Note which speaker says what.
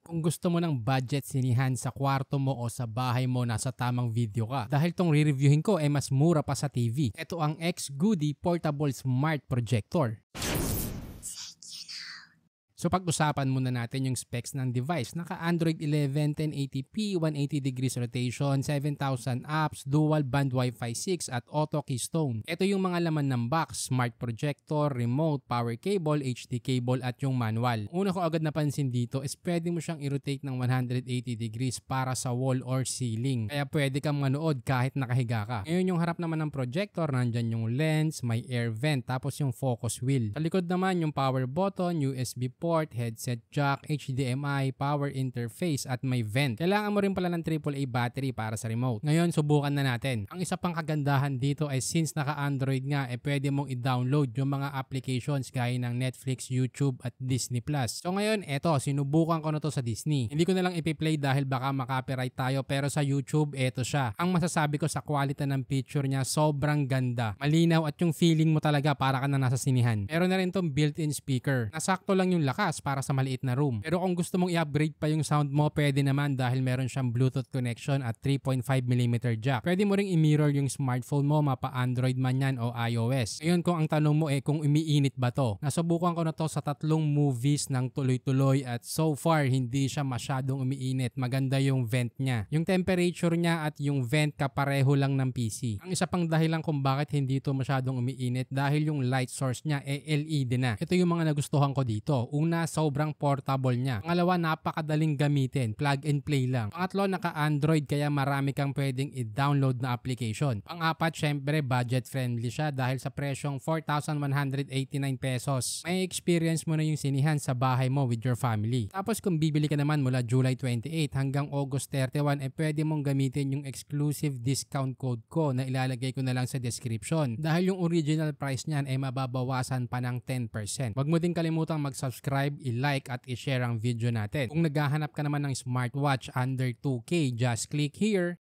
Speaker 1: Kung gusto mo ng budget sinihan sa kwarto mo o sa bahay mo, nasa tamang video ka. Dahil tong re-reviewin ko ay mas mura pa sa TV. Ito ang X-Goody Portable Smart Projector. So pag-usapan muna natin yung specs ng device. Naka-Android 11 1080p, 180 degrees rotation, 7,000 apps, dual band Wi-Fi 6 at auto keystone. Ito yung mga laman ng box: smart projector, remote, power cable, HD cable at yung manual. Una ko agad napansin dito is pwede mo siyang i-rotate ng 180 degrees para sa wall or ceiling. Kaya pwede kang manood kahit nakahiga ka. Ngayon yung harap naman ng projector, nandyan yung lens, may air vent, tapos yung focus wheel. Sa likod naman yung power button, USB port, headset jack, HDMI, power interface at may vent. Kailangan mo rin pala ng AAA battery para sa remote. Ngayon, subukan na natin. Ang isa pang kagandahan dito ay since naka-Android nga, pwede mong i-download yung mga applications gaya ng Netflix, YouTube at Disney+. So ngayon, sinubukan ko na to sa Disney. Hindi ko na lang ipi-play dahil baka makapiright tayo, pero sa YouTube, eto siya. Ang masasabi ko sa quality ng picture niya, sobrang ganda. Malinaw at yung feeling mo talaga para ka na nasa sinihan. Meron na rin tong built-in speaker. Nasakto lang yung lakas para sa maliit na room. Pero kung gusto mong i-upgrade pa yung sound mo, pwede naman dahil meron siyang Bluetooth connection at 3.5mm jack. Pwede mo ring i-mirror yung smartphone mo, mapa Android man yan o iOS. Ngayon kung ang tanong mo kung umiinit ba to, nasubukan ko na to sa 3 movies ng tuloy-tuloy at so far hindi siya masyadong umiinit. Maganda yung vent niya. Yung temperature niya at yung vent kapareho lang ng PC. Ang isa pang dahilan kung bakit hindi to masyadong umiinit dahil yung light source niya LED na. Ito yung mga nagustuhan ko dito. Una, sobrang portable niya. Pangalawa, napakadaling gamitin. Plug and play lang. Pangatlo, naka-Android kaya marami kang pwedeng i-download na application. Pang-apat, syempre budget friendly siya dahil sa presyong 4,189 pesos. May experience mo na yung sinihan sa bahay mo with your family. Tapos kung bibili ka naman mula July 28 hanggang August 31, pwede mong gamitin yung exclusive discount code ko na ilalagay ko na lang sa description. Dahil yung original price niyan mababawasan pa ng 10%. Huwag mo din kalimutang mag-subscribe, i-like at i-share ang video natin. Kung naghahanap ka naman ng smartwatch under 2K, just click here.